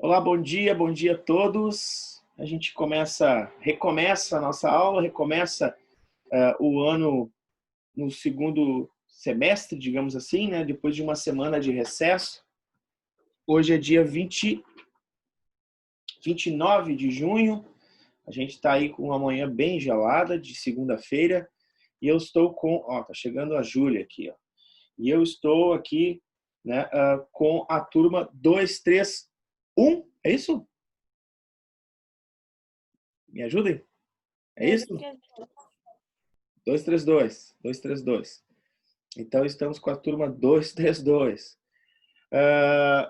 Olá, bom dia a todos. A gente recomeça a nossa aula, recomeça o ano no segundo semestre, digamos assim, né? Depois de uma semana de recesso. Hoje é dia 29 de junho. A gente está aí com uma manhã bem gelada, de segunda-feira. E eu estou com... Ó, tá chegando a Júlia aqui, ó. E eu estou aqui, né, com a turma 231. É isso? Me ajudem? É isso? 232. Então, estamos com a turma 232.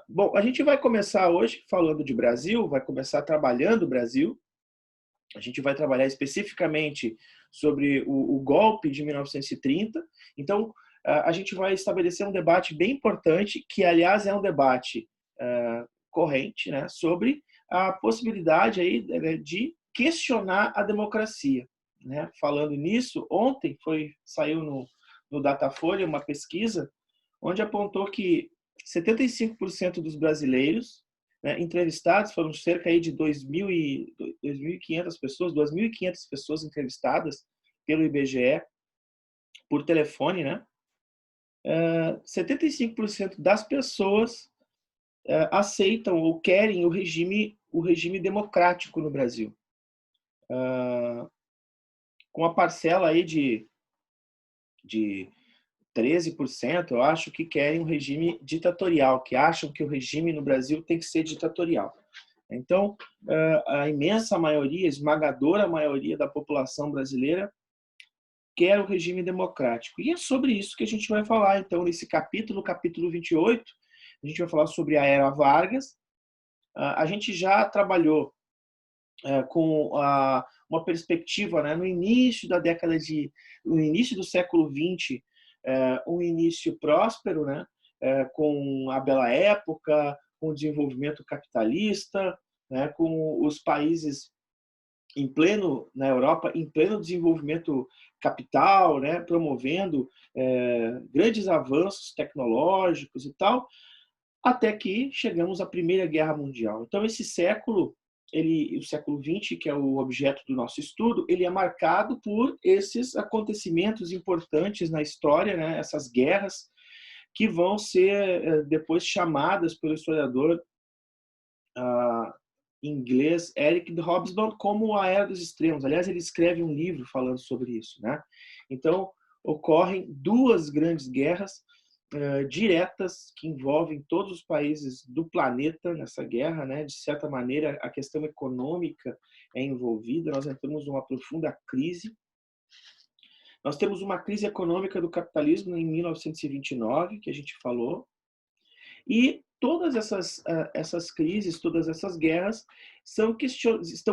Bom, a gente vai começar hoje falando de Brasil, vai começar trabalhando o Brasil. A gente vai trabalhar especificamente sobre o golpe de 1930. Então, a gente vai estabelecer um debate bem importante, que, aliás, é um debate corrente, né, sobre a possibilidade aí de questionar a democracia. Né? Falando nisso, ontem saiu no Datafolha uma pesquisa onde apontou que 75% dos brasileiros, né, entrevistados, foram cerca aí de 2.500 pessoas, 2.500 pessoas entrevistadas pelo IBGE por telefone, né? 75% das pessoas aceitam ou querem o regime democrático no Brasil. Com a parcela aí de 13%, eu acho, que querem um regime ditatorial, que acham que o regime no Brasil tem que ser ditatorial. Então, a imensa maioria, esmagadora maioria da população brasileira quer o regime democrático. E é sobre isso que a gente vai falar, então, nesse capítulo 28, a gente vai falar sobre a Era Vargas. A gente já trabalhou com uma perspectiva, né, no início no início do século XX, um início próspero, né, com a bela época, com o desenvolvimento capitalista, né, com os países na Europa, em pleno desenvolvimento capital, né, promovendo grandes avanços tecnológicos e tal, até que chegamos à Primeira Guerra Mundial. Então, esse século, o século XX, que é o objeto do nosso estudo, ele é marcado por esses acontecimentos importantes na história, né, essas guerras, que vão ser depois chamadas pelo historiador inglês Eric Hobsbawm como a Era dos Extremos. Aliás, ele escreve um livro falando sobre isso, né? Então, ocorrem duas grandes guerras diretas que envolvem todos os países do planeta nessa guerra, né? De certa maneira, a questão econômica é envolvida. Nós entramos numa profunda crise. Nós temos uma crise econômica do capitalismo em 1929, que a gente falou, e todas essas crises, todas essas guerras estão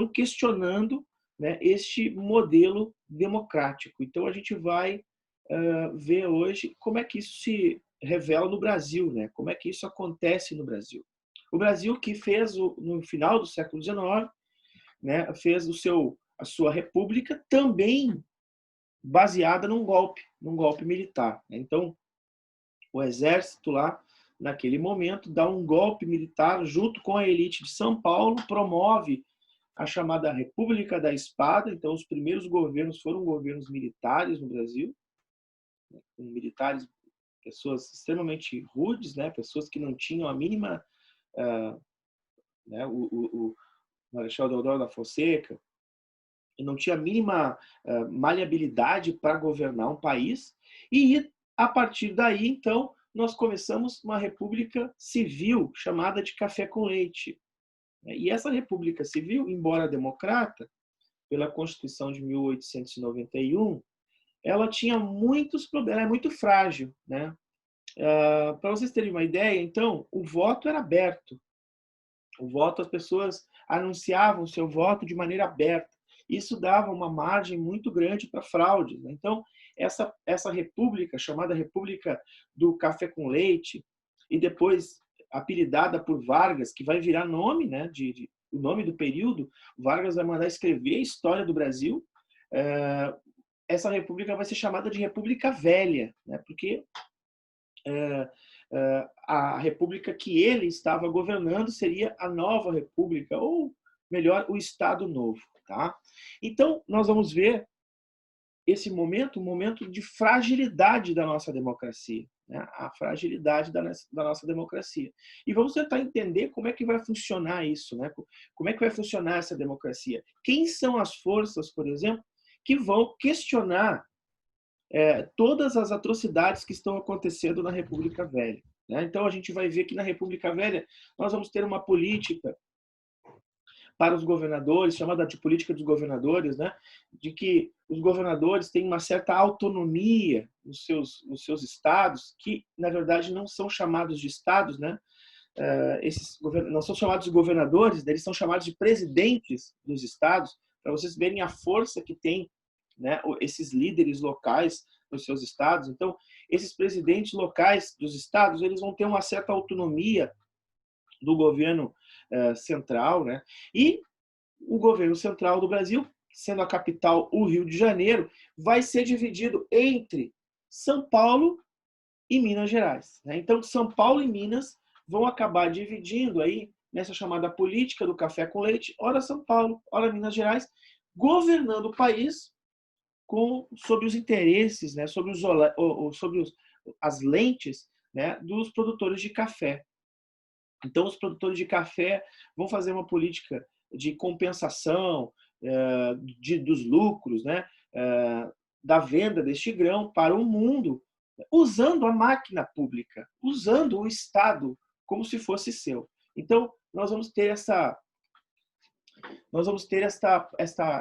questionando, né, este modelo democrático. Então, a gente vai ver hoje como é que isso se revela no Brasil, né? Como é que isso acontece no Brasil. O Brasil, que fez, no final do século XIX, né, fez a sua república também baseada num golpe militar. Então, o exército lá, naquele momento, dá um golpe militar junto com a elite de São Paulo, promove a chamada República da Espada. Então, os primeiros governos foram governos militares no Brasil, com militares, pessoas extremamente rudes, né? Pessoas que não tinham a mínima... né? O Marechal Deodoro da Fonseca não tinha a mínima maleabilidade para governar um país. E, a partir daí, então, nós começamos uma república civil chamada de café com leite. E essa república civil, embora democrata, pela Constituição de 1891, ela tinha muitos problemas, ela é muito frágil, né? Para vocês terem uma ideia, então, o voto era aberto. O voto, as pessoas anunciavam seu voto de maneira aberta. Isso dava uma margem muito grande para fraude. Né? Então, essa república, chamada República do Café com Leite, e depois apelidada por Vargas, que vai virar nome, né, o nome do período, Vargas vai mandar escrever a história do Brasil. Essa república vai ser chamada de República Velha, né, porque a república que ele estava governando seria a nova república, ou melhor, o Estado Novo. Tá? Então, nós vamos ver esse momento, um momento de fragilidade da nossa democracia, né? A fragilidade da nossa democracia. E vamos tentar entender como é que vai funcionar isso, né? Como é que vai funcionar essa democracia. Quem são as forças, por exemplo, que vão questionar todas as atrocidades que estão acontecendo na República Velha, né? Então, a gente vai ver que na República Velha nós vamos ter uma política para os governadores, chamada de política dos governadores, né? De que os governadores têm uma certa autonomia nos seus estados, que, na verdade, não são chamados de estados, né? Esses não são chamados de governadores, eles são chamados de presidentes dos estados, para vocês verem a força que tem, né, esses líderes locais nos seus estados. Então, esses presidentes locais dos estados, eles vão ter uma certa autonomia do governo central, né? E o governo central do Brasil, sendo a capital o Rio de Janeiro, vai ser dividido entre São Paulo e Minas Gerais, né? Então, São Paulo e Minas vão acabar dividindo aí nessa chamada política do café com leite, ora São Paulo, ora Minas Gerais, governando o país sobre os interesses, né? sobre as lentes, né? dos produtores de café. Então, os produtores de café vão fazer uma política de compensação dos lucros, né, da venda deste grão para o mundo, usando a máquina pública, usando o Estado como se fosse seu. Então, nós vamos ter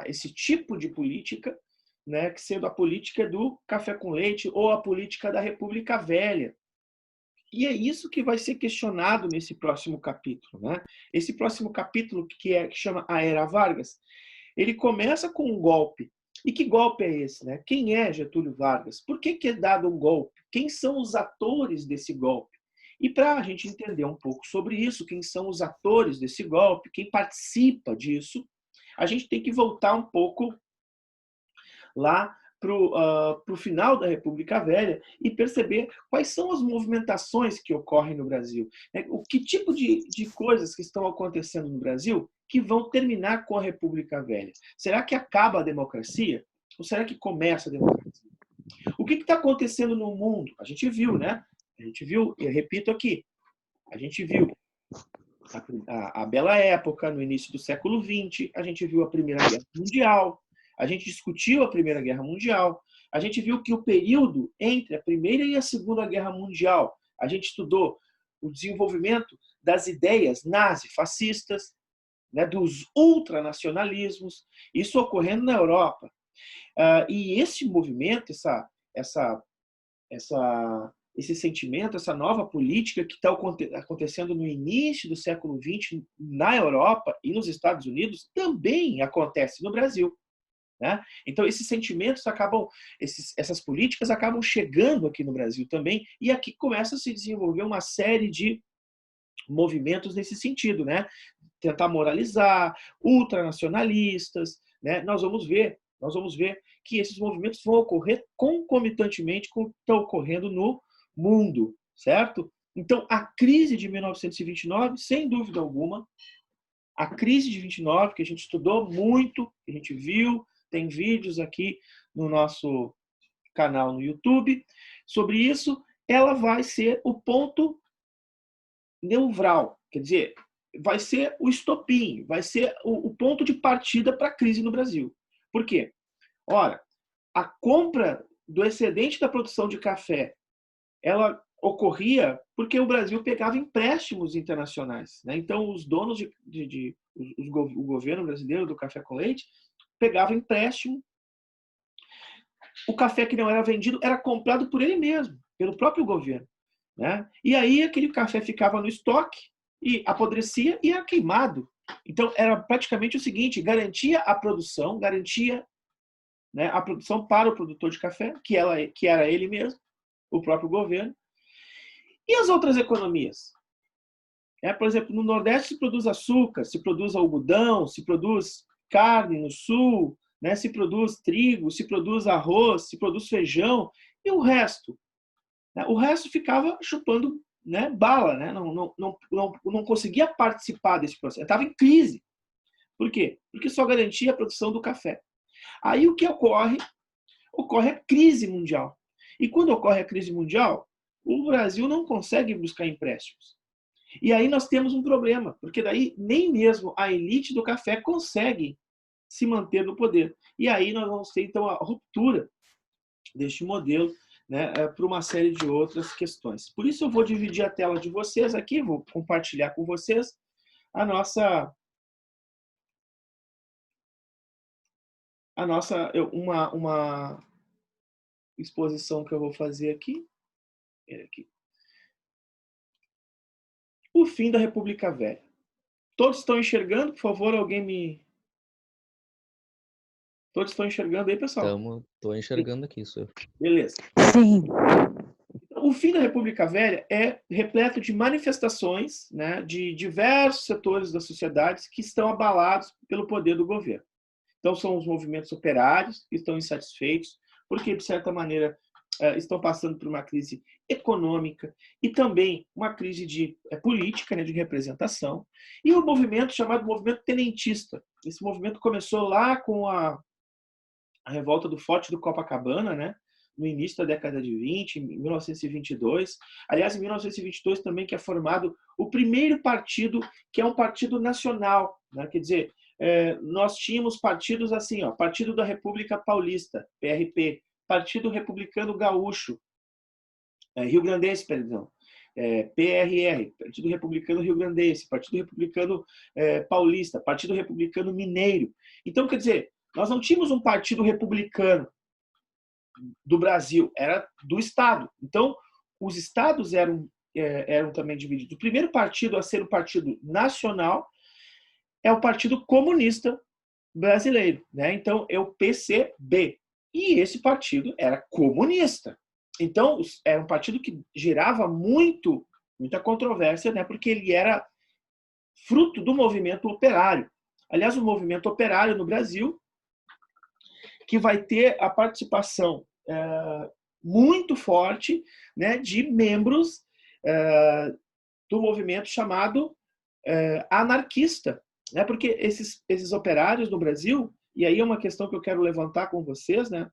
esse tipo de política, né, que sendo a política do café com leite ou a política da República Velha. E é isso que vai ser questionado nesse próximo capítulo, né? Esse próximo capítulo, que chama A Era Vargas, ele começa com um golpe. E que golpe é esse, né? Quem é Getúlio Vargas? Por que é dado um golpe? Quem são os atores desse golpe? E para a gente entender um pouco sobre isso, quem são os atores desse golpe, quem participa disso, a gente tem que voltar um pouco lá para o final da República Velha e perceber quais são as movimentações que ocorrem no Brasil. O que tipo de coisas que estão acontecendo no Brasil que vão terminar com a República Velha? Será que acaba a democracia? Ou será que começa a democracia? O que está acontecendo no mundo? A gente viu, né? A gente viu, eu repito aqui, a gente viu a Bela Época, no início do século XX, a gente viu a Primeira Guerra Mundial, a gente discutiu a Primeira Guerra Mundial, a gente viu que o período entre a Primeira e a Segunda Guerra Mundial, a gente estudou o desenvolvimento das ideias nazi-fascistas, né, dos ultranacionalismos, isso ocorrendo na Europa. E esse movimento, esse sentimento, essa nova política que está acontecendo no início do século XX na Europa e nos Estados Unidos, também acontece no Brasil. Né? Então, esses sentimentos essas políticas acabam chegando aqui no Brasil também, e aqui começa a se desenvolver uma série de movimentos nesse sentido, né? Tentar moralizar, ultranacionalistas, né? Nós vamos ver que esses movimentos vão ocorrer concomitantemente com o que está ocorrendo no mundo, certo? Então, a crise de 1929, sem dúvida alguma, a crise de 29, que a gente estudou muito, que a gente viu, tem vídeos aqui no nosso canal no YouTube sobre isso, ela vai ser o ponto neural, quer dizer, vai ser o estopim, vai ser o ponto de partida para a crise no Brasil. Por quê? Ora, a compra do excedente da produção de café, ela ocorria porque o Brasil pegava empréstimos internacionais, né? Então, os donos o governo brasileiro do café com leite pegava empréstimo, o café que não era vendido era comprado por ele mesmo, pelo próprio governo, né? E aí aquele café ficava no estoque e apodrecia e era queimado. Então era praticamente o seguinte: garantia a produção, né, a produção para o produtor de café, que era ele mesmo, o próprio governo. E as outras economias? Por exemplo, no Nordeste se produz açúcar, se produz algodão, se produz carne no Sul, né? Se produz trigo, se produz arroz, se produz feijão, e o resto? O resto ficava chupando né, bala, né? Não conseguia participar desse processo. Estava em crise. Por quê? Porque só garantia a produção do café. Aí o que ocorre? Ocorre a crise mundial. E quando ocorre a crise mundial, o Brasil não consegue buscar empréstimos. E aí nós temos um problema, porque daí nem mesmo a elite do café consegue se manter no poder. E aí nós vamos ter, então, a ruptura deste modelo, né, para uma série de outras questões. Por isso eu vou dividir a tela de vocês aqui, vou compartilhar com vocês a nossa uma exposição que eu vou fazer aqui. O fim da República Velha. Todos estão enxergando? Por favor, alguém me... Todos estão enxergando aí, pessoal? Estou enxergando aqui, senhor. Beleza. Sim. O fim da República Velha é repleto de manifestações, né, de diversos setores da sociedade que estão abalados pelo poder do governo. Então, são os movimentos operários que estão insatisfeitos, porque, de certa maneira, estão passando por uma crise econômica e também uma crise de política, né, de representação. E o movimento chamado movimento tenentista. Esse movimento começou lá com a revolta do Forte do Copacabana, né, no início da década de 20, em 1922. Aliás, em 1922 também que é formado o primeiro partido, que é um partido nacional, né? Quer dizer, nós tínhamos partidos assim, ó, Partido da República Paulista, PRP, Partido Republicano Gaúcho, Rio-Grandense, perdão, PRR, Partido Republicano Rio-Grandense, Partido Republicano Paulista, Partido Republicano Mineiro. Então, quer dizer, nós não tínhamos um partido republicano do Brasil, era do Estado. Então, os estados eram também divididos. O primeiro partido a ser o Partido Nacional é o Partido Comunista Brasileiro, né? Então, é o PCB. E esse partido era comunista. Então, era um partido que gerava muita controvérsia, né? Porque ele era fruto do movimento operário. Aliás, o movimento operário no Brasil, que vai ter a participação muito forte, né, de membros do movimento chamado anarquista, né? Porque esses operários no Brasil, e aí é uma questão que eu quero levantar com vocês, né?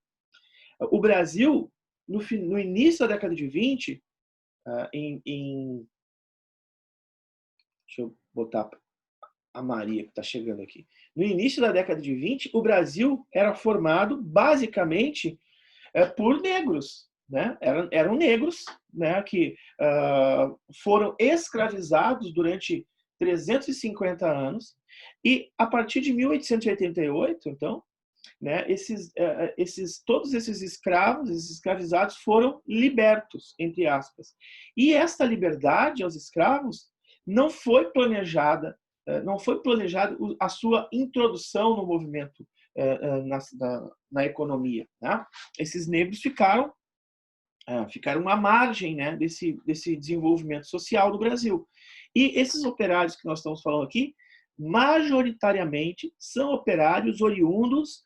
O Brasil, no início da década de 20, deixa eu botar a Maria, que está chegando aqui. No início da década de 20, o Brasil era formado basicamente por negros, né? Eram negros, né, que foram escravizados durante 350 anos, e a partir de 1888, então, né, todos esses escravos, esses escravizados foram libertos, entre aspas. E esta liberdade aos escravos não foi planejada a sua introdução no movimento na economia, né? Esses negros ficaram à margem, né, desse desenvolvimento social do Brasil. E esses operários que nós estamos falando aqui, majoritariamente, são operários oriundos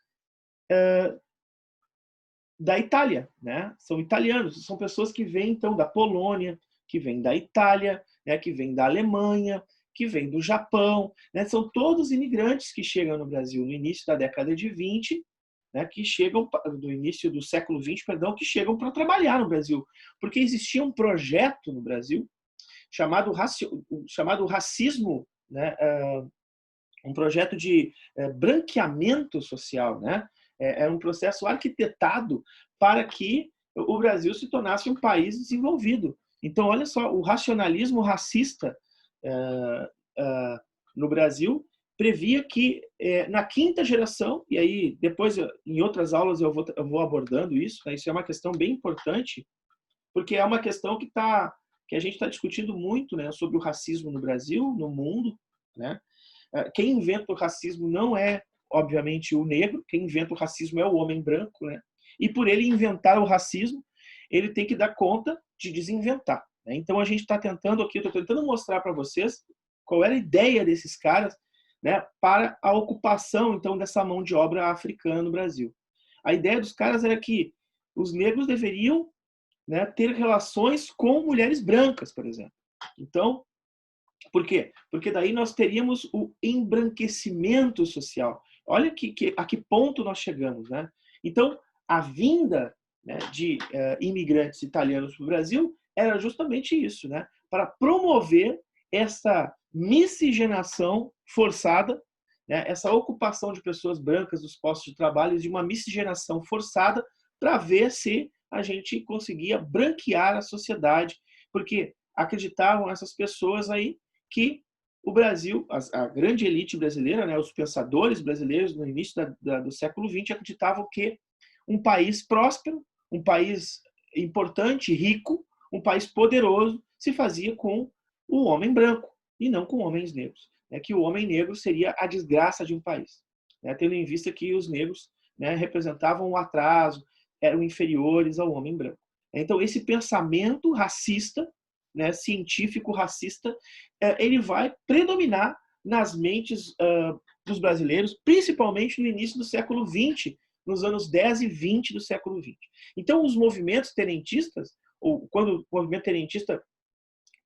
da Itália, né? São italianos, são pessoas que vêm, então, da Polônia, que vêm da Itália, né, que vêm da Alemanha, que vêm do Japão, né? São todos imigrantes que chegam no Brasil no início da década de 20, né, que chegam do início do século 20, perdão, que chegam para trabalhar no Brasil, porque existia um projeto no Brasil chamado racismo, né, um projeto de branqueamento social, né? Era um processo arquitetado para que o Brasil se tornasse um país desenvolvido. Então, olha só, o racionalismo racista no Brasil previa que na quinta geração, e aí depois em outras aulas eu vou abordando isso, né? Isso é uma questão bem importante, porque é uma questão que a gente está discutindo muito, né, sobre o racismo no Brasil, no mundo, né? Quem inventa o racismo não é, obviamente, o negro, quem inventa o racismo é o homem branco, né? E por ele inventar o racismo, ele tem que dar conta de desinventar, né? Então a gente está tentando aqui, eu estou tentando mostrar para vocês qual era a ideia desses caras, né, para a ocupação, então, dessa mão de obra africana no Brasil. A ideia dos caras era que os negros deveriam, né, ter relações com mulheres brancas, por exemplo. Então, por quê? Porque daí nós teríamos o embranquecimento social. Olha a que ponto nós chegamos, né? Então, a vinda, né, de imigrantes italianos para o Brasil era justamente isso, né? Para promover essa miscigenação forçada, né? Essa ocupação de pessoas brancas dos postos de trabalho, de uma miscigenação forçada para ver se a gente conseguia branquear a sociedade, porque acreditavam essas pessoas aí que o Brasil, a grande elite brasileira, né, os pensadores brasileiros no início do século XX acreditavam que um país próspero, um país importante, rico, um país poderoso se fazia com o homem branco e não com homens negros. Né, que o homem negro seria a desgraça de um país, né, tendo em vista que os negros, né, representavam um atraso, eram inferiores ao homem branco. Então, esse pensamento racista, né, científico racista, ele vai predominar nas mentes dos brasileiros, principalmente no início do século XX, nos anos 10 e 20 do século XX. Então, os movimentos tenentistas, ou quando o movimento tenentista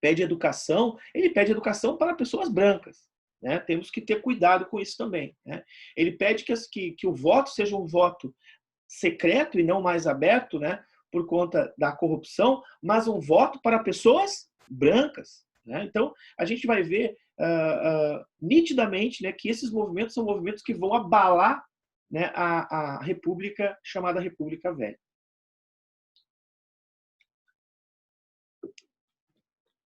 pede educação, ele pede educação para pessoas brancas. Né? Temos que ter cuidado com isso também. Né? Ele pede que o voto seja um voto secreto e não mais aberto, né, por conta da corrupção, mas um voto para pessoas brancas. Né? Então, a gente vai ver nitidamente, né, que esses movimentos são movimentos que vão abalar, né, a República chamada República Velha.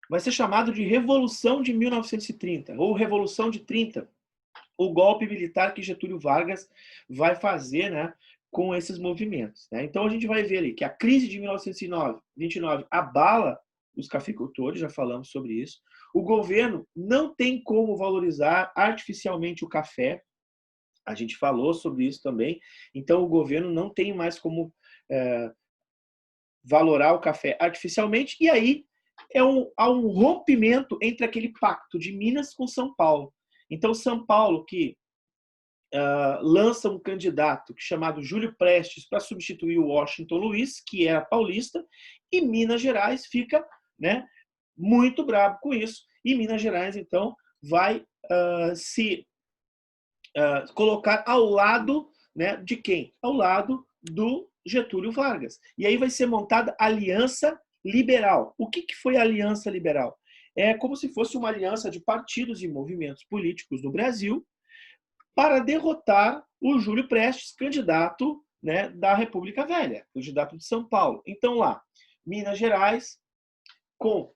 Vai ser chamado de Revolução de 1930, ou Revolução de 30, o golpe militar que Getúlio Vargas vai fazer, né, com esses movimentos. Né? Então, a gente vai ver ali que a crise de 1929 abala os cafeicultores, já falamos sobre isso. O governo não tem como valorizar artificialmente o café, a gente falou sobre isso também. Então, o governo não tem mais como valorar o café artificialmente, e aí há um rompimento entre aquele pacto de Minas com São Paulo. Então, São Paulo, que lança um candidato chamado Júlio Prestes para substituir o Washington Luiz, que era paulista, e Minas Gerais fica, né, muito bravo com isso. E Minas Gerais, então, vai se colocar ao lado, né, de quem? Ao lado do Getúlio Vargas. E aí vai ser montada a Aliança Liberal. O que foi a Aliança Liberal? É como se fosse uma aliança de partidos e movimentos políticos no Brasil para derrotar o Júlio Prestes, candidato, né, da República Velha, candidato de São Paulo. Então, lá, Minas Gerais com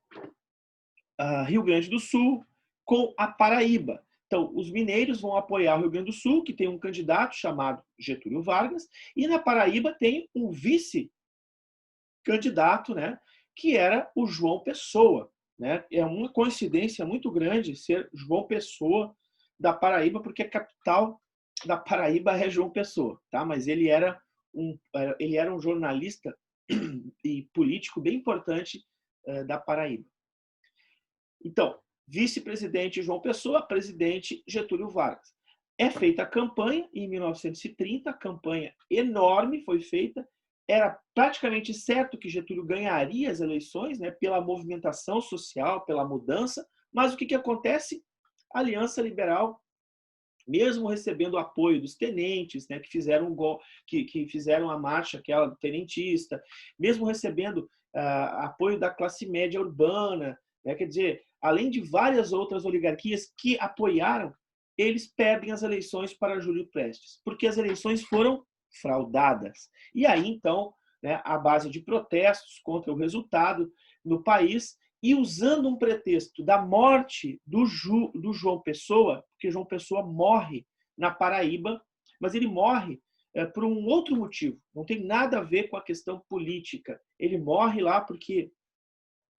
Rio Grande do Sul, com a Paraíba. Então, os mineiros vão apoiar o Rio Grande do Sul, que tem um candidato chamado Getúlio Vargas, e na Paraíba tem um vice-candidato, né, que era o João Pessoa. Né? É uma coincidência muito grande ser João Pessoa da Paraíba, porque a capital da Paraíba é João Pessoa, tá? Mas ele era um jornalista e político bem importante da Paraíba. Então, vice-presidente João Pessoa, presidente Getúlio Vargas. É feita a campanha em 1930, a campanha enorme foi feita, era praticamente certo que Getúlio ganharia as eleições, né, pela movimentação social, pela mudança, mas o que acontece? A Aliança Liberal, mesmo recebendo o apoio dos tenentes, né, que fizeram a marcha aquela do tenentista, mesmo recebendo apoio da classe média urbana, né, quer dizer, além de várias outras oligarquias que apoiaram, eles perdem as eleições para Júlio Prestes, porque as eleições foram fraudadas. E aí, então, né, à base de protestos contra o resultado no país, e usando um pretexto da morte do João Pessoa, porque João Pessoa morre na Paraíba, mas ele morre por um outro motivo, não tem nada a ver com a questão política. Ele morre lá porque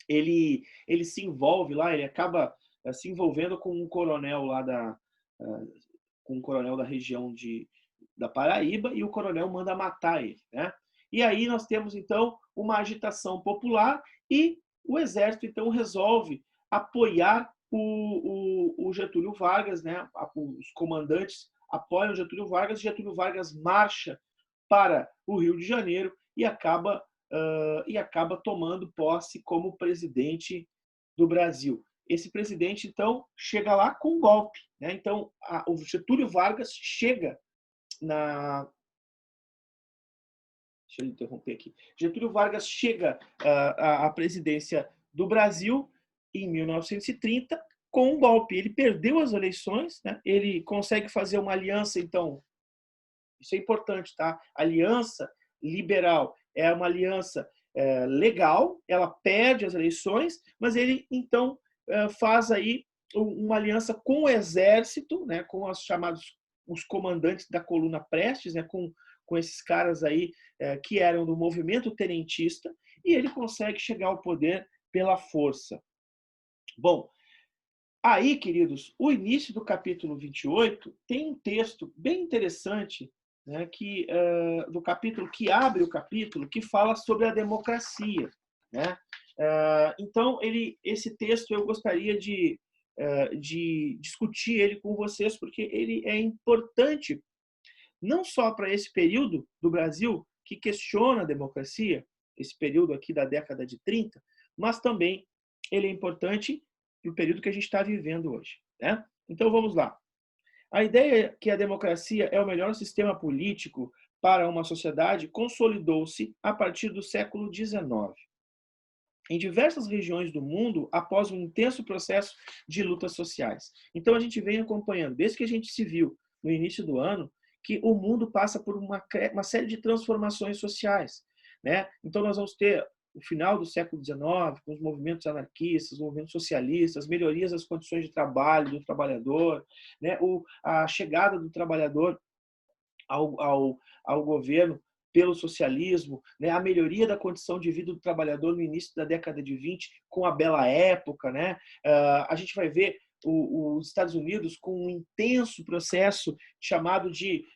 ele se envolve lá, ele acaba se envolvendo com um coronel lá com um coronel da região da Paraíba, e o coronel manda matar ele, né? E aí nós temos, então, uma agitação popular e o exército, então, resolve apoiar o Getúlio Vargas, né? Os comandantes apoiam Getúlio Vargas marcha para o Rio de Janeiro e acaba tomando posse como presidente do Brasil. Esse presidente, então, chega lá com um golpe, né? Então, o Getúlio Vargas chega na... Deixa eu interromper aqui. Getúlio Vargas chega à presidência do Brasil em 1930 com um golpe. Ele perdeu as eleições, né? Ele consegue fazer uma aliança, então, isso é importante, tá? Aliança liberal é uma aliança legal, ela perde as eleições, mas ele, então, faz aí uma aliança com o exército, né? Com os chamados os comandantes da coluna Prestes, né? Com esses caras aí que eram do movimento tenentista, e ele consegue chegar ao poder pela força. Bom, aí, queridos, o início do capítulo 28 tem um texto bem interessante, né, do capítulo que abre o capítulo, que fala sobre a democracia, né? Então, esse texto eu gostaria de discutir ele com vocês, porque ele é importante não só para esse período do Brasil que questiona a democracia, esse período aqui da década de 30, mas também ele é importante para o período que a gente está vivendo hoje, né? Então vamos lá. A ideia que a democracia é o melhor sistema político para uma sociedade consolidou-se a partir do século XIX. Em diversas regiões do mundo, após um intenso processo de lutas sociais. Então a gente vem acompanhando, desde que a gente se viu no início do ano, que o mundo passa por uma série de transformações sociais, né? Então nós vamos ter o final do século XIX, com os movimentos anarquistas, os movimentos socialistas, melhorias das condições de trabalho do trabalhador, né? A chegada do trabalhador ao governo pelo socialismo, né? A melhoria da condição de vida do trabalhador no início da década de 20, com a Bela Época, né? A gente vai ver os Estados Unidos com um intenso processo chamado de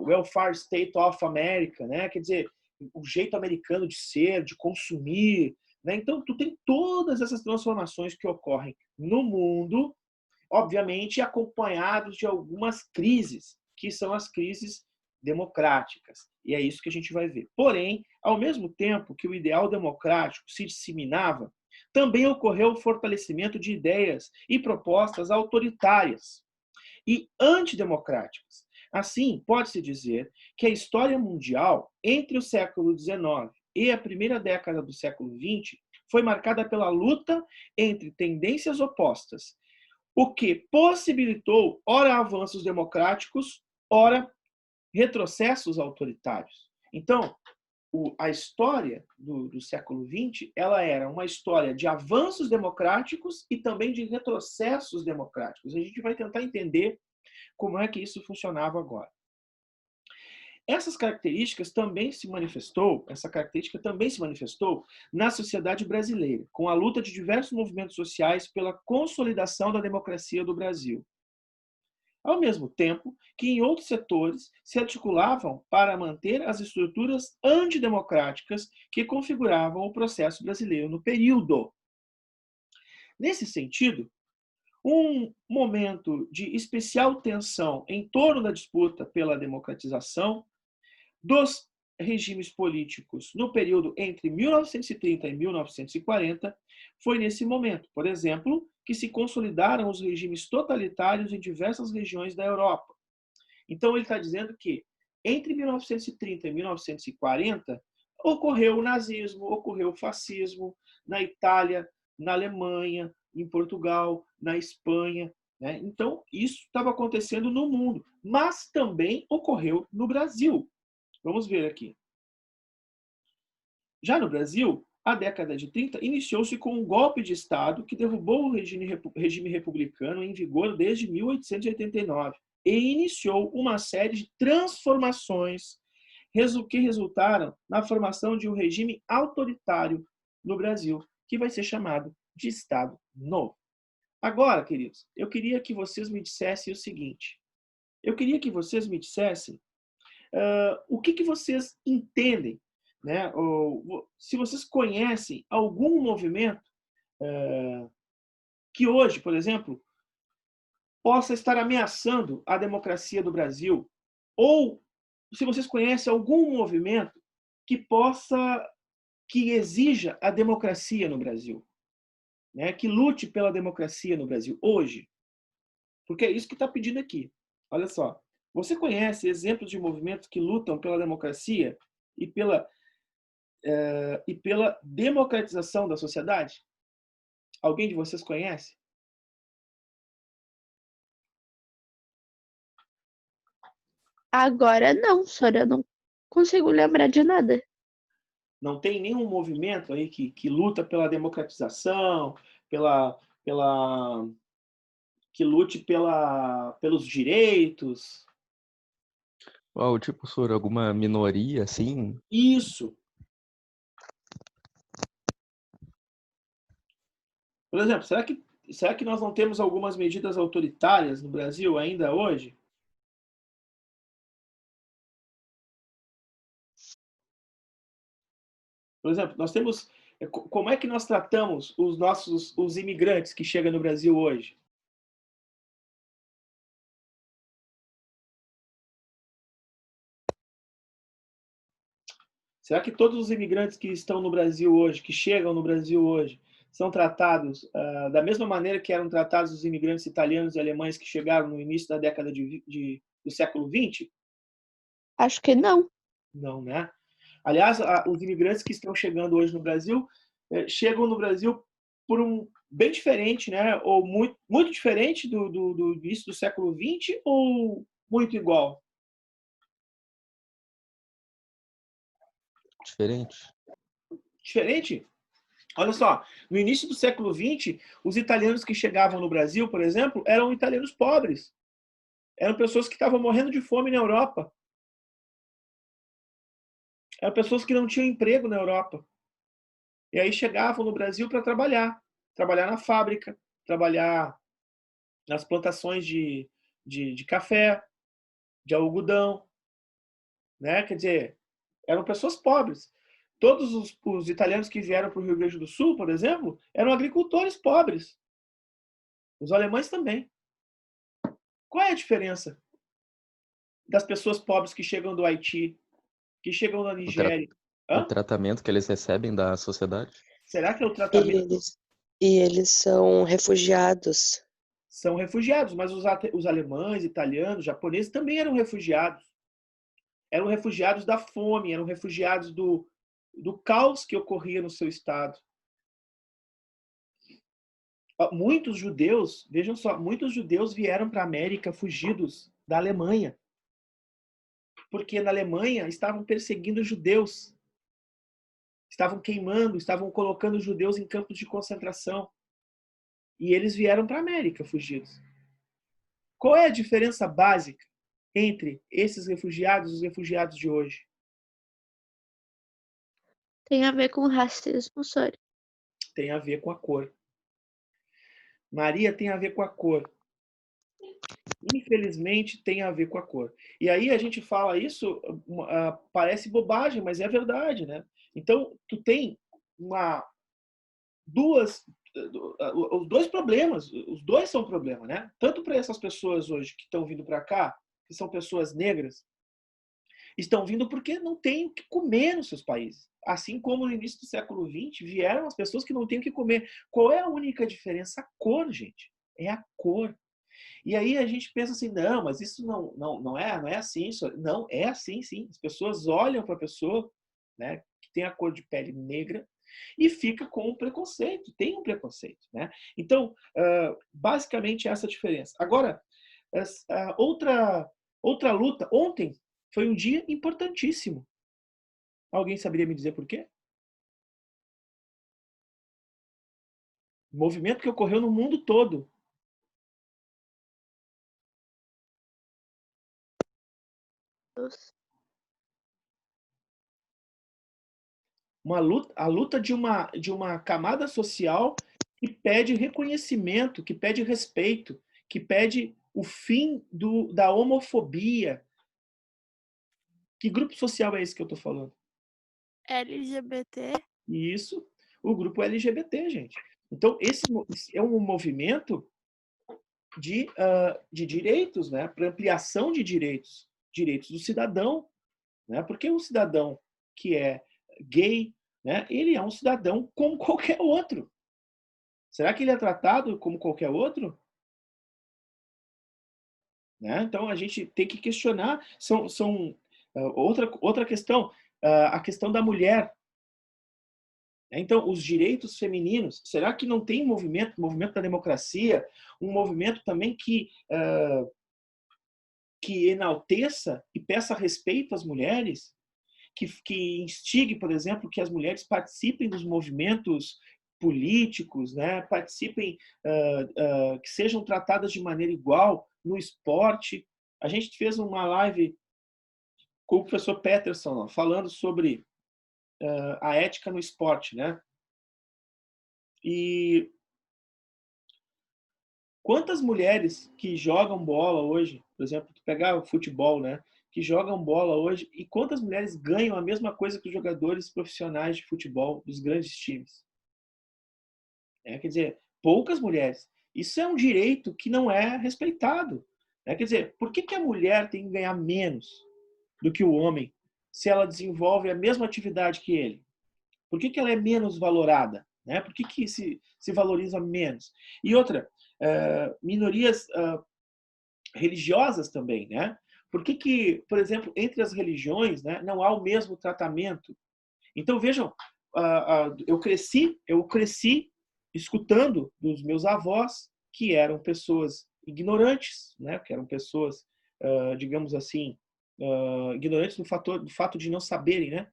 Welfare State of America, né? Quer dizer, o jeito americano de ser, de consumir, né? Então, tu tem todas essas transformações que ocorrem no mundo, obviamente acompanhados de algumas crises, que são as crises democráticas. E é isso que a gente vai ver. Porém, ao mesmo tempo que o ideal democrático se disseminava, também ocorreu o fortalecimento de ideias e propostas autoritárias e antidemocráticas. Assim, pode-se dizer que a história mundial, entre o século XIX e a primeira década do século XX, foi marcada pela luta entre tendências opostas, o que possibilitou, ora, avanços democráticos, ora, retrocessos autoritários. Então, a história do século XX, ela era uma história de avanços democráticos e também de retrocessos democráticos. A gente vai tentar entender como é que isso funcionava agora. Essa característica também se manifestou na sociedade brasileira, com a luta de diversos movimentos sociais pela consolidação da democracia do Brasil. Ao mesmo tempo que em outros setores se articulavam para manter as estruturas antidemocráticas que configuravam o processo brasileiro no período. Nesse sentido, um momento de especial tensão em torno da disputa pela democratização dos regimes políticos no período entre 1930 e 1940 foi nesse momento, por exemplo, que se consolidaram os regimes totalitários em diversas regiões da Europa. Então ele está dizendo que entre 1930 e 1940 ocorreu o nazismo, ocorreu o fascismo na Itália, na Alemanha, em Portugal, na Espanha, né? Então isso estava acontecendo no mundo, mas também ocorreu no Brasil. Vamos ver aqui. Já no Brasil, a década de 30 iniciou-se com um golpe de Estado que derrubou o regime republicano em vigor desde 1889 e iniciou uma série de transformações que resultaram na formação de um regime autoritário no Brasil, que vai ser chamado de Estado Novo. Agora, queridos, eu queria que vocês me dissessem o seguinte. Eu queria que vocês me dissessem o que vocês entendem, né? Ou, se vocês conhecem algum movimento que hoje, por exemplo, possa estar ameaçando a democracia do Brasil, ou se vocês conhecem algum movimento que exija a democracia no Brasil. né, que lute pela democracia no Brasil hoje, porque é isso que está pedindo aqui. Olha só, você conhece exemplos de movimentos que lutam pela democracia e pela democratização da sociedade? Alguém de vocês conhece? Agora não, Sora, eu não consigo lembrar de nada. Não tem nenhum movimento aí que luta pela democratização, pela, pela, que lute pelos direitos? Uau, tipo, sobre alguma minoria, assim? Isso. Por exemplo, será que nós não temos algumas medidas autoritárias no Brasil ainda hoje? Por exemplo, nós temos. Como é que nós tratamos os imigrantes que chegam no Brasil hoje? Será que todos os imigrantes que estão no Brasil hoje, que chegam no Brasil hoje, são tratados da mesma maneira que eram tratados os imigrantes italianos e alemães que chegaram no início da década do século XX? Acho que não. Não, né? Aliás, os imigrantes que estão chegando hoje no Brasil chegam no Brasil por bem diferente, né? Ou muito, muito diferente do início do século XX ou muito igual? Diferente? Diferente? Olha só, no início do século XX, os italianos que chegavam no Brasil, por exemplo, eram italianos pobres. Eram pessoas que estavam morrendo de fome na Europa. Eram pessoas que não tinham emprego na Europa. E aí chegavam no Brasil para trabalhar. Trabalhar na fábrica, trabalhar nas plantações de café, de algodão, né? Quer dizer, eram pessoas pobres. Todos os italianos que vieram para o Rio Grande do Sul, por exemplo, eram agricultores pobres. Os alemães também. Qual é a diferença das pessoas pobres que chegam do Haiti, que chegam da O, tra- Nigéria? o Hã? tratamento que eles recebem da sociedade? Será que é o E tratamento? eles são refugiados. São refugiados, mas os alemães, italianos, japoneses também eram refugiados. Eram refugiados da fome, eram refugiados do caos que ocorria no seu estado. Muitos judeus, vejam só, muitos judeus vieram para a América fugidos da Alemanha, porque na Alemanha estavam perseguindo judeus, estavam queimando, estavam colocando judeus em campos de concentração, e eles vieram para a América fugidos. Qual é a diferença básica entre esses refugiados e os refugiados de hoje? Tem a ver com racismo, Sora. Tem a ver com a cor. Maria tem a ver com a cor. Infelizmente, tem a ver com a cor. E aí a gente fala isso, parece bobagem, mas é verdade, né? Então, tu tem duas, os dois problemas, os dois são problema, né? Tanto para essas pessoas hoje que estão vindo para cá, que são pessoas negras, estão vindo porque não têm o que comer nos seus países. Assim como no início do século XX vieram as pessoas que não têm o que comer. Qual é a única diferença? A cor, gente. É a cor. E aí a gente pensa assim, não, mas isso não é assim. Isso, não, é assim, sim. As pessoas olham para a pessoa, né, que tem a cor de pele negra e fica com um preconceito, tem um preconceito. Né? Então, basicamente essa a diferença. Agora, outra luta, ontem foi um dia importantíssimo. Alguém saberia me dizer por quê? Movimento que ocorreu no mundo todo. A luta de uma camada social que pede reconhecimento, que pede respeito, que pede o fim da homofobia. Que grupo social é esse que eu estou falando? LGBT. Isso, o grupo LGBT, gente. Então, esse é um movimento de direitos, né? Para ampliação de direitos, direitos do cidadão, né? Porque o cidadão que é gay, né? Ele é um cidadão como qualquer outro. Será que ele é tratado como qualquer outro? Né? Então a gente tem que questionar. Outra questão, a questão da mulher. Então, os direitos femininos, será que não tem movimento da democracia, um movimento também que enalteça e peça respeito às mulheres, que instigue, por exemplo, que as mulheres participem dos movimentos políticos, né? Participem, que sejam tratadas de maneira igual no esporte. A gente fez uma live com o professor Peterson, falando sobre a ética no esporte, né? E quantas mulheres que jogam bola hoje, por exemplo, pegar o futebol, né? Que jogam bola hoje, e quantas mulheres ganham a mesma coisa que os jogadores profissionais de futebol dos grandes times? Quer dizer, poucas mulheres. Isso é um direito que não é respeitado. Quer dizer, por que a mulher tem que ganhar menos do que o homem se ela desenvolve a mesma atividade que ele? Por que ela é menos valorada? Por que se valoriza menos? E outra, minorias religiosas também. Por que, por exemplo, entre as religiões, não há o mesmo tratamento? Então, vejam, eu cresci escutando dos meus avós, que eram pessoas ignorantes, que eram pessoas, digamos assim, ignorantes do fato de não saberem,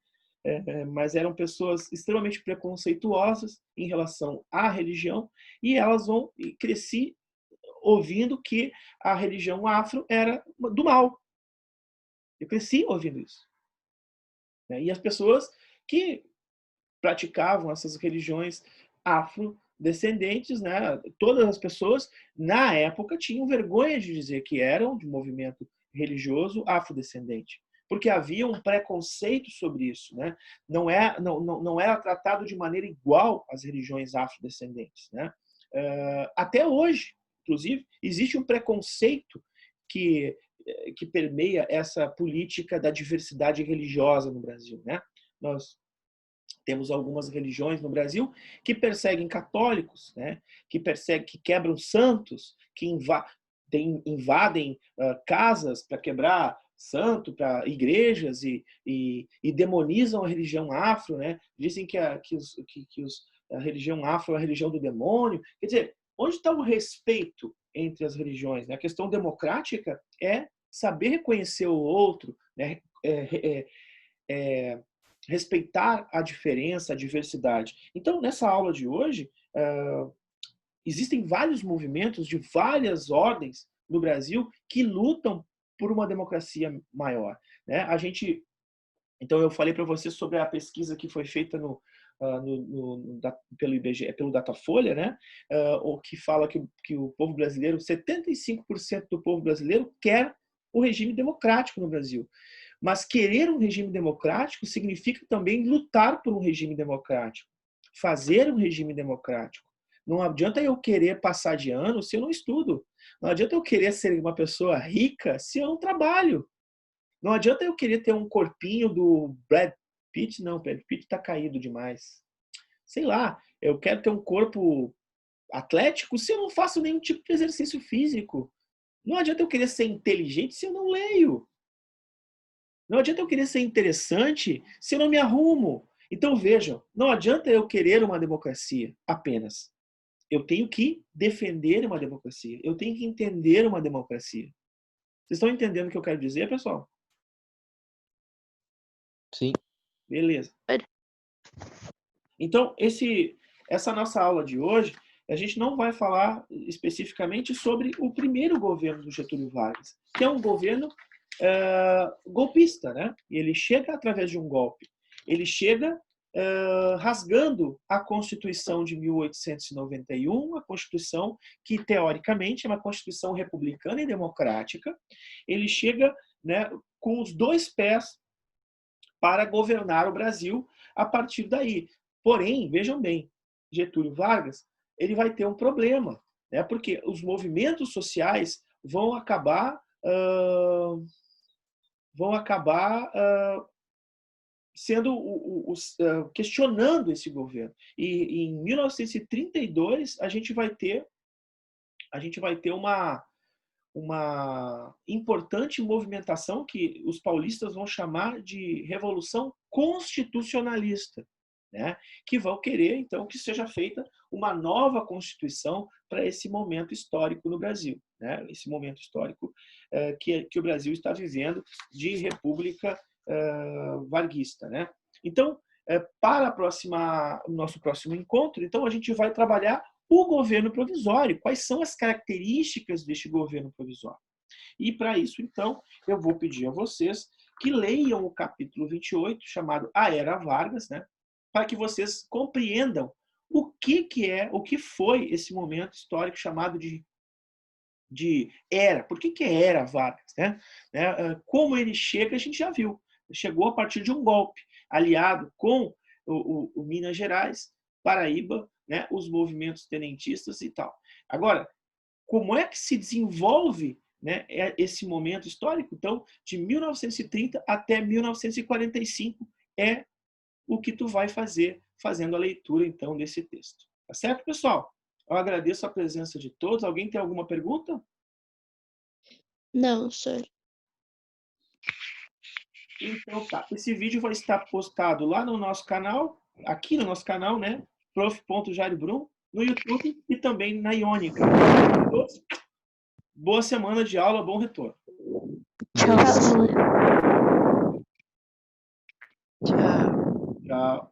mas eram pessoas extremamente preconceituosas em relação à religião, e cresci ouvindo que a religião afro era do mal. Eu cresci ouvindo isso. E as pessoas que praticavam essas religiões afrodescendentes, todas as pessoas, na época, tinham vergonha de dizer que eram de movimento religioso afrodescendente, porque havia um preconceito sobre isso. Não era tratado de maneira igual às religiões afrodescendentes. Até hoje, inclusive, existe um preconceito que permeia essa política da diversidade religiosa no Brasil. Nós temos algumas religiões no Brasil que perseguem católicos, que quebram santos, que invadem casas para quebrar santo, para igrejas e demonizam a religião afro, dizem que a religião afro é a religião do demônio. Quer dizer, onde está o respeito entre as religiões? A questão democrática é saber reconhecer o outro, respeitar a diferença, a diversidade. Então, nessa aula de hoje, existem vários movimentos de várias ordens no Brasil que lutam por uma democracia maior. Então, eu falei para você sobre a pesquisa que foi feita pelo IBGE, pelo Datafolha, que fala que o povo brasileiro, 75% do povo brasileiro quer o regime democrático no Brasil. Mas querer um regime democrático significa também lutar por um regime democrático, fazer um regime democrático. Não adianta eu querer passar de ano se eu não estudo. Não adianta eu querer ser uma pessoa rica se eu não trabalho. Não adianta eu querer ter um corpinho do Brad Pitt. Não, Brad Pitt está caído demais. Sei lá, eu quero ter um corpo atlético se eu não faço nenhum tipo de exercício físico. Não adianta eu querer ser inteligente se eu não leio. Não adianta eu querer ser interessante se eu não me arrumo. Então, vejam, não adianta eu querer uma democracia apenas. Eu tenho que defender uma democracia. Eu tenho que entender uma democracia. Vocês estão entendendo o que eu quero dizer, pessoal? Sim. Beleza. Então, essa nossa aula de hoje, a gente não vai falar especificamente sobre o primeiro governo do Getúlio Vargas, que é um governo golpista, E ele chega através de um golpe. Ele chega rasgando a Constituição de 1891, a Constituição que, teoricamente, é uma Constituição republicana e democrática. Ele chega com os dois pés para governar o Brasil a partir daí. Porém, vejam bem, Getúlio Vargas ele vai ter um problema, porque os movimentos sociais vão acabar sendo questionando esse governo. E em 1932 a gente vai ter uma importante movimentação que os paulistas vão chamar de Revolução Constitucionalista, né? Que vão querer, então, que seja feita uma nova Constituição para esse momento histórico no Brasil, né? Esse momento histórico que o Brasil está vivendo de república varguista, né? Então, para o nosso próximo encontro, então, a gente vai trabalhar o governo provisório. Quais são as características deste governo provisório? E, para isso, então, eu vou pedir a vocês que leiam o capítulo 28, chamado A Era Vargas, né? Para que vocês compreendam o que foi esse momento histórico chamado de era. Por que é Era Vargas, né? Como ele chega, a gente já viu. Chegou a partir de um golpe, aliado com o Minas Gerais, Paraíba, né, os movimentos tenentistas e tal. Agora, como é que se desenvolve, né, esse momento histórico? Então, de 1930 até 1945 é o que tu vai fazer fazendo a leitura, então, desse texto. Tá certo, pessoal? Eu agradeço a presença de todos. Alguém tem alguma pergunta? Não, senhor. Então tá. Esse vídeo vai estar postado lá no nosso canal, aqui no nosso canal, né? prof.jairobrum, no YouTube e também na Iônica. Boa semana de aula, bom retorno. Tchau, senhor. Tchau. Tchau.